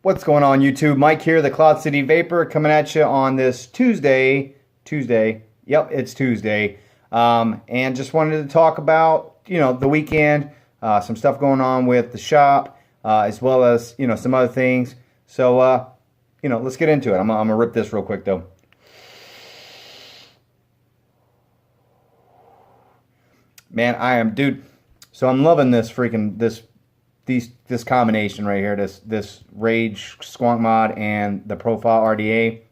What's going on, YouTube? Mike here, the Cloud City Vapor, coming at you on this Tuesday. Yep, it's Tuesday. And just wanted to talk about, the weekend, some stuff going on with the shop, as well as, some other things. So, let's get into it. I'm gonna rip this real quick though. Man, dude. So I'm loving this this combination right here, this Rage Squonk Mod and the Profile RDA.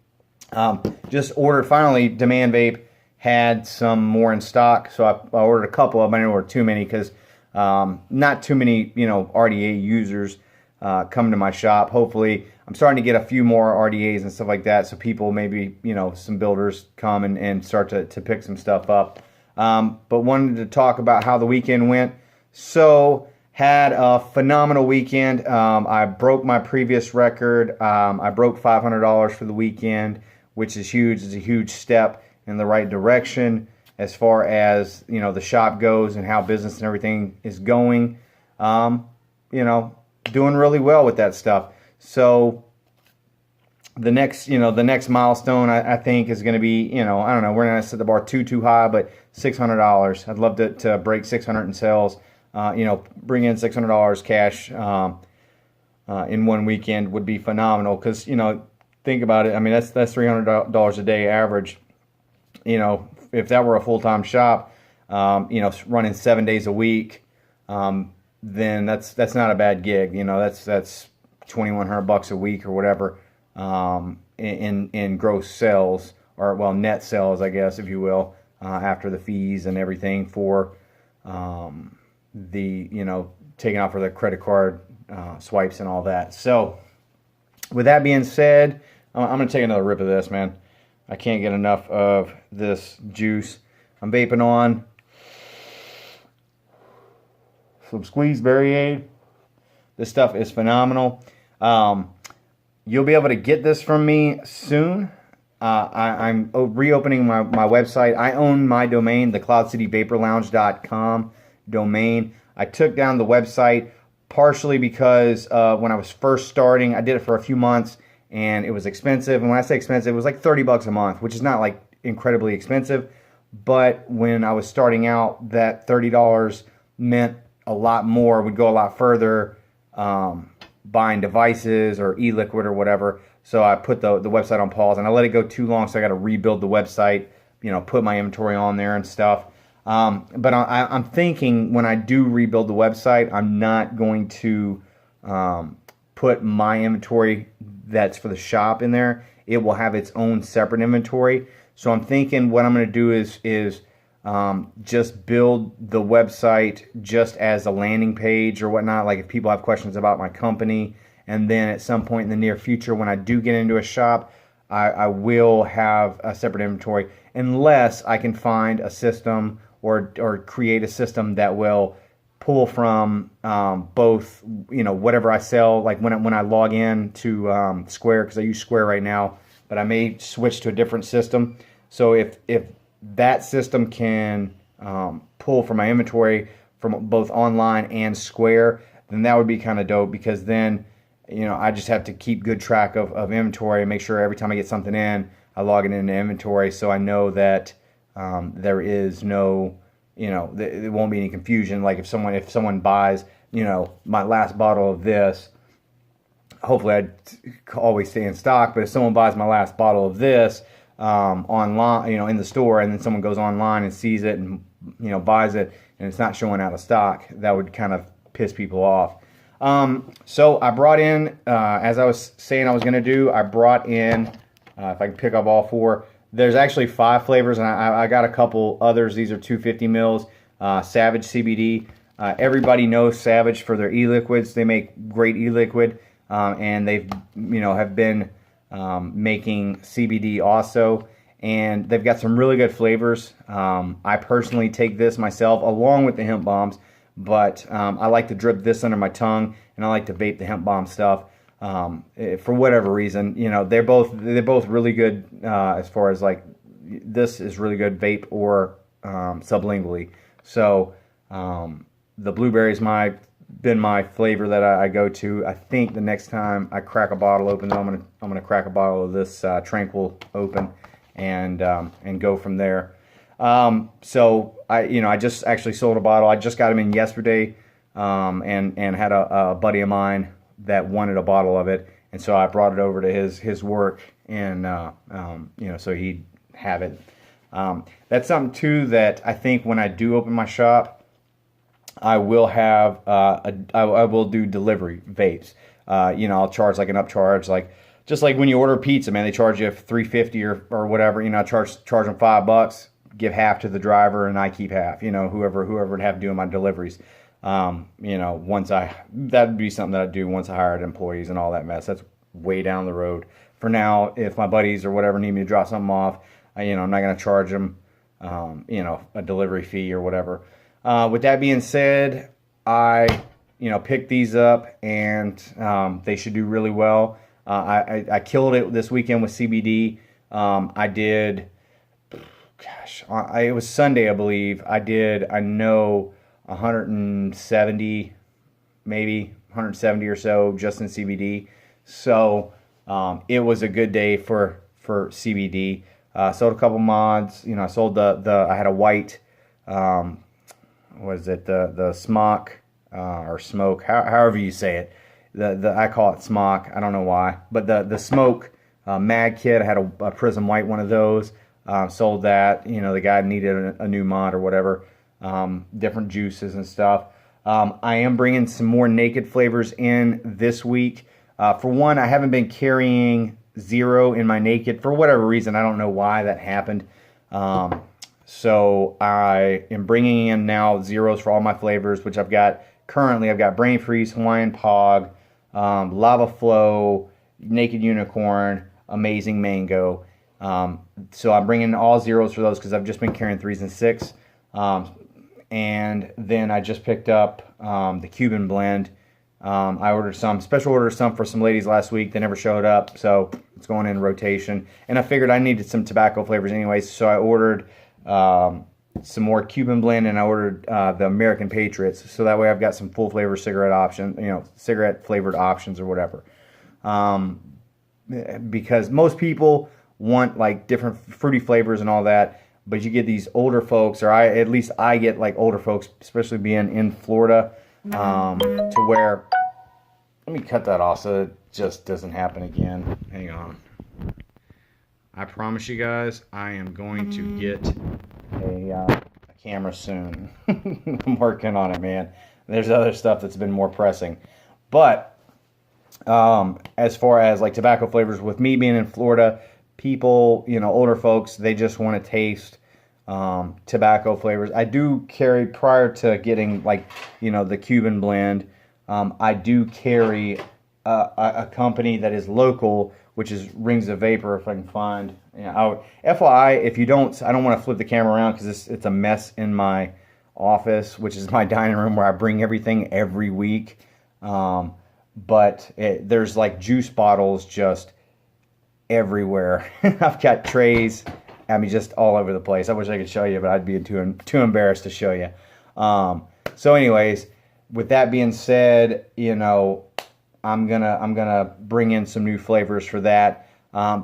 Just ordered, finally, Demand Vape had some more in stock, so I ordered a couple of them. I didn't order too many because not too many, RDA users come to my shop. Hopefully, I'm starting to get a few more RDAs and stuff like that, so people, maybe, some builders come and start to pick some stuff up. But wanted to talk about how the weekend went. So, had a phenomenal weekend. I broke my previous record. I broke $500 for the weekend, which is huge. It's a huge step in the right direction as far as, the shop goes and how business and everything is going. Doing really well with that stuff. So the next milestone, I think, is going to be, I don't know, we're not going to set the bar too high, but $600. I'd love to break 600 in sales. Bring in $600 cash in one weekend would be phenomenal. Because, think about it. I mean, that's $300 a day average. If that were a full-time shop, running 7 days a week, then that's not a bad gig. That's $2,100 a week or whatever in gross sales, or, well, net sales, I guess, if you will, after the fees and everything for taking out for the credit card swipes and all that. So with that being said, I'm gonna take another rip of this, man. I can't get enough of this juice. I'm vaping on some Squeeze Berryade. This stuff is phenomenal. You'll be able to get this from me soon. I'm reopening my website. I own my domain, the cloudcityvaporlounge.com domain. I took down the website partially because when I was first starting, I did it for a few months and it was expensive. And when I say expensive, it was like $30 a month, which is not like incredibly expensive. But when I was starting out, that $30 meant a lot more, would go a lot further, buying devices or e-liquid or whatever. So I put the website on pause and I let it go too long, so I got to rebuild the website, put my inventory on there and stuff. But I'm thinking when I do rebuild the website, I'm not going to put my inventory that's for the shop in there. It will have its own separate inventory. So I'm thinking what I'm going to do is just build the website just as a landing page or whatnot, like if people have questions about my company. And then at some point in the near future, when I do get into a shop, I will have a separate inventory, unless I can find a system or create a system that will pull from both, whatever I sell. Like when I log in to Square, because I use Square right now, but I may switch to a different system. So if that system can pull from my inventory from both online and Square, then that would be kind of dope, because then I just have to keep good track of inventory and make sure every time I get something in, I log it into inventory, so I know that there is no, there won't be any confusion. Like if someone buys, my last bottle of this, hopefully I'd always stay in stock, but if someone buys my last bottle of this online, in the store, and then someone goes online and sees it and, buys it, and it's not showing out of stock, that would kind of piss people off. So I brought in, as I was saying I was going to do, I brought in, if I can pick up all four, there's actually 5 flavors, and I got a couple others. These are 250 mils, Savage CBD. Everybody knows Savage for their e-liquids. They make great e-liquid, and they've, have been making CBD also, and they've got some really good flavors. I personally take this myself along with the hemp bombs, but I like to drip this under my tongue, and I like to vape the hemp bomb stuff. For whatever reason, they're both really good, as far as like, this is really good vape or sublingually. So the blueberry is my been my flavor that I go to. I think the next time I crack a bottle open, though, I'm gonna crack a bottle of this Tranquil open and go from there. So I just actually sold a bottle. I just got them in yesterday, and had a buddy of mine that wanted a bottle of it, and so I brought it over to his work, and so he'd have it. That's something too that I think when I do open my shop, I will have I will do delivery vapes. I'll charge like an upcharge, like just like when you order pizza, man, they charge you $3.50 or whatever. I charge them $5, give half to the driver, and I keep half. Whoever would have doing my deliveries. Once that'd be something that I'd do once I hired employees and all that mess. That's way down the road. For now, if my buddies or whatever need me to drop something off, I'm not going to charge them, a delivery fee or whatever. With that being said, I picked these up, and they should do really well. I killed it this weekend with CBD. I did, it was Sunday, I believe. I know 170, maybe 170 or so just in CBD. So it was a good day for CBD. Sold a couple mods. I sold I had a white, was it the smock or smoke, however you say it. I call it smock. I don't know why, but the smoke mag kit. I had a prism white one of those. Sold that. The guy needed a new mod or whatever. Different juices and stuff. I am bringing some more naked flavors in this week. For one, I haven't been carrying zero in my naked for whatever reason. I don't know why that happened. So I am bringing in now zeros for all my flavors, which I've got currently. I've got Brain Freeze, Hawaiian Pog, Lava Flow, Naked Unicorn, Amazing Mango. So I'm bringing all zeros for those because I've just been carrying 3s and 6. And then I just picked up the Cuban blend. I ordered special ordered some for some ladies last week. They never showed up, so it's going in rotation. And I figured I needed some tobacco flavors anyways, so I ordered some more Cuban blend, and I ordered the American Patriots, so that way I've got some full flavor cigarette flavored options or whatever. Because most people want like different fruity flavors and all that, but you get these older folks, or at least I get like older folks, especially being in Florida, to where, let me cut that off so it just doesn't happen again. Hang on. I promise you guys, I am going to get a camera soon. I'm working on it, man. There's other stuff that's been more pressing. But as far as like tobacco flavors, with me being in Florida, people, older folks, they just want to taste tobacco flavors. I do carry, prior to getting like, the Cuban blend, I do carry a company that is local, which is Rings of Vapor, if I can find. FYI, if you don't, I don't want to flip the camera around because it's a mess in my office, which is my dining room where I bring everything every week. But there's like juice bottles just everywhere. I've got trays, just all over the place. I wish I could show you, but I'd be too embarrassed to show you. So anyways, with that being said, I'm gonna bring in some new flavors for that.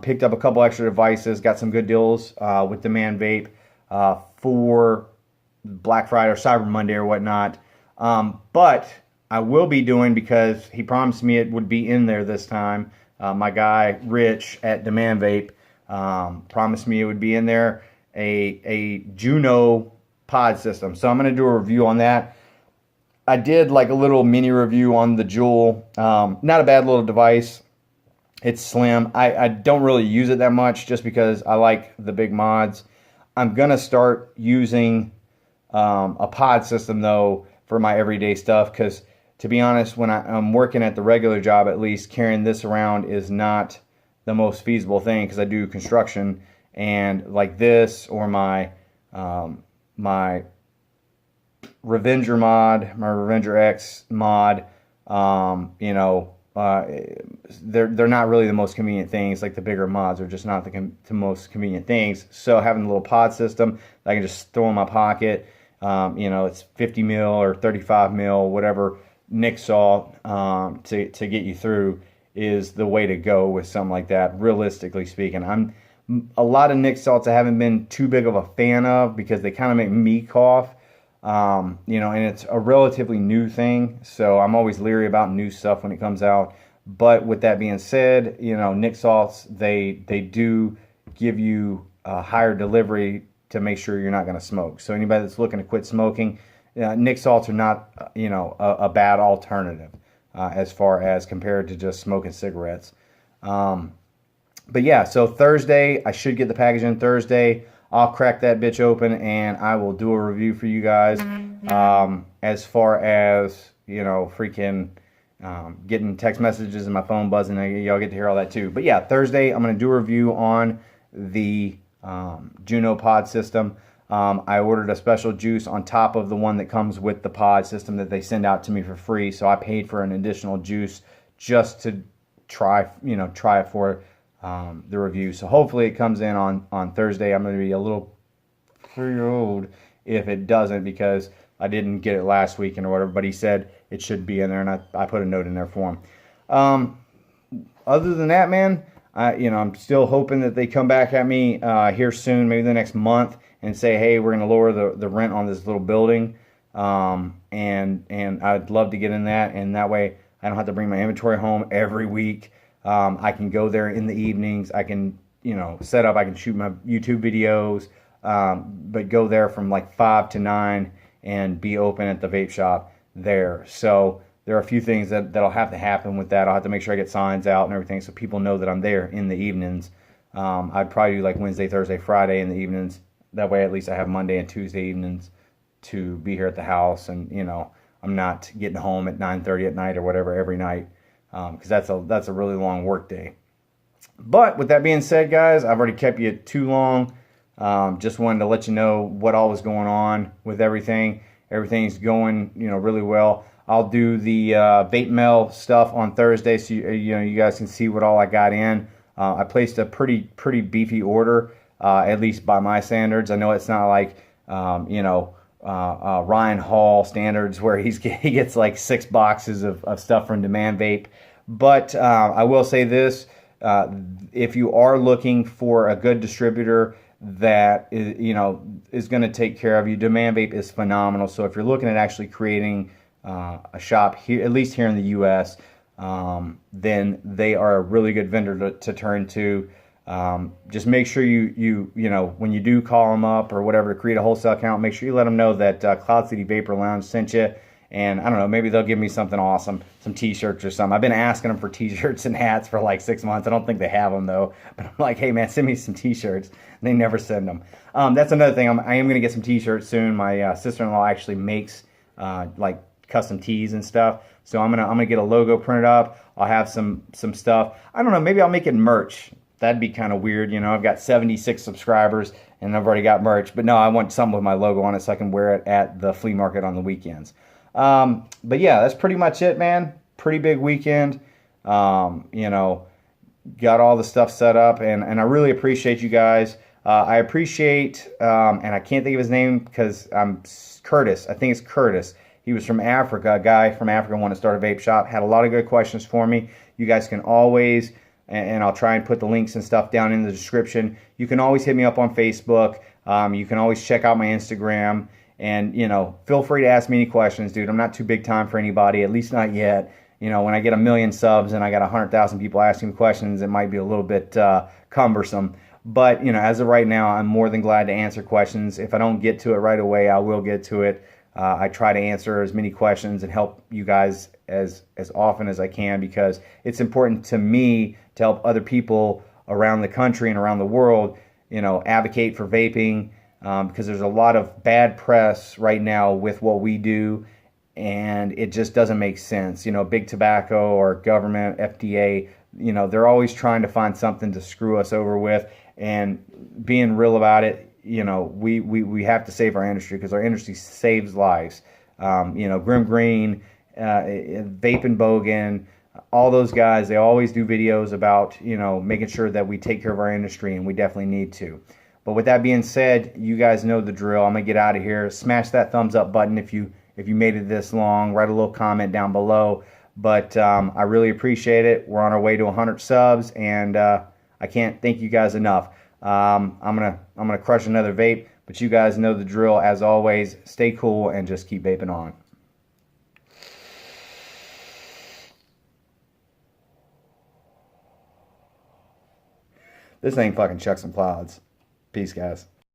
Picked up a couple extra devices, got some good deals with Demand Vape for Black Friday or Cyber Monday or whatnot. But I will be doing, because he promised me it would be in there this time. My guy Rich at Demand Vape promised me it would be in there, a Juno pod system. So I'm going to do a review on that. I did like a little mini review on the Juul. Not a bad little device. It's slim. I don't really use it that much just because I like the big mods. I'm going to start using a pod system though for my everyday stuff, because to be honest, when I'm working at the regular job, at least, carrying this around is not the most feasible thing, because I do construction, and like this or my my Revenger mod, my Revenger X mod, they're not really the most convenient things. Like the bigger mods are just not the most convenient things. So having a little pod system that I can just throw in my pocket, it's 50 mil or 35 mil, whatever nic salt to get you through is the way to go with something like that, realistically speaking. A lot of nic salts I haven't been too big of a fan of because they kind of make me cough. You know, and it's a relatively new thing, so I'm always leery about new stuff when it comes out. But with that being said, you know, nic salts, they do give you a higher delivery to make sure you're not going to smoke. So anybody that's looking to quit smoking, nic salts are not, you know, a bad alternative as far as compared to just smoking cigarettes. But yeah, so Thursday, I should get the package in Thursday. I'll crack that bitch open and I will do a review for you guys. As far as, you know, freaking getting text messages and my phone buzzing, y'all get to hear all that too. But yeah, Thursday, I'm going to do a review on the Juno pod system. I ordered a special juice on top of the one that comes with the pod system that they send out to me for free. So I paid for an additional juice just to try it for the review. So hopefully it comes in on Thursday. I'm going to be a little thrilled if it doesn't because I didn't get it last weekend or whatever, but he said it should be in there, and I put a note in there for him. Other than that, man, I'm still hoping that they come back at me here soon, maybe the next month, and say, hey, we're going to lower the rent on this little building, and I'd love to get in that, and that way I don't have to bring my inventory home every week. I can go there in the evenings. I can, set up. I can shoot my YouTube videos, but go there from like 5 to 9 and be open at the vape shop there. So there are a few things that'll have to happen with that. I'll have to make sure I get signs out and everything so people know that I'm there in the evenings. I'd probably do like Wednesday, Thursday, Friday in the evenings. That way at least I have Monday and Tuesday evenings to be here at the house, and I'm not getting home at 9:30 at night or whatever every night, because that's a really long work day. But with that being said, guys, I've already kept you too long. Just wanted to let you know what all was going on with everything. Everything's going, really well. I'll do the vape mail stuff on Thursday, so you guys can see what all I got in. I placed a pretty beefy order, at least by my standards. I know it's not like Ryan Hall standards where he gets like 6 boxes of stuff from Demand Vape. But I will say this: if you are looking for a good distributor that is going to take care of you, Demand Vape is phenomenal. So if you're looking at actually creating a shop here, at least here in the U.S., then they are a really good vendor to turn to. Just make sure you when you do call them up or whatever to create a wholesale account, make sure you let them know that Cloud City Vapor Lounge sent you. And I don't know, maybe they'll give me something awesome, some t-shirts or something. I've been asking them for t-shirts and hats for like 6 months. I don't think they have them though. But I'm like, hey man, send me some t-shirts. And they never send them. That's another thing. I am going to get some t-shirts soon. My sister-in-law actually makes like custom tees and stuff. So I'm gonna get a logo printed up. I'll have some stuff. I don't know, maybe I'll make it merch. That'd be kind of weird. I've got 76 subscribers and I've already got merch. But no, I want something with my logo on it so I can wear it at the flea market on the weekends. But yeah, that's pretty much it, man. Pretty big weekend. Got all the stuff set up, and I really appreciate you guys. I appreciate, and I can't think of his name because Curtis. I think it's Curtis. He was from Africa. A guy from Africa wanted to start a vape shop. Had a lot of good questions for me. You guys can always, and I'll try and put the links and stuff down in the description. You can always hit me up on Facebook. You can always check out my Instagram. And, feel free to ask me any questions, dude. I'm not too big time for anybody, at least not yet. When I get 1 million subs and I got 100,000 people asking questions, it might be a little bit cumbersome. But, as of right now, I'm more than glad to answer questions. If I don't get to it right away, I will get to it. I try to answer as many questions and help you guys as often as I can, because it's important to me to help other people around the country and around the world, advocate for vaping. Because there's a lot of bad press right now with what we do, and it just doesn't make sense. Big tobacco or government, FDA, they're always trying to find something to screw us over with. And being real about it, we have to save our industry, because our industry saves lives. Grim Green, Vape and Bogan, all those guys, they always do videos about, making sure that we take care of our industry, and we definitely need to. But with that being said, you guys know the drill. I'm going to get out of here. Smash that thumbs up button if you If you made it this long, write a little comment down below. But I really appreciate it. We're on our way to 100 subs, and I can't thank you guys enough. I'm gonna crush another vape, but you guys know the drill. As always, stay cool and just keep vaping on. This ain't fucking Chucks and Clouds. Peace, guys.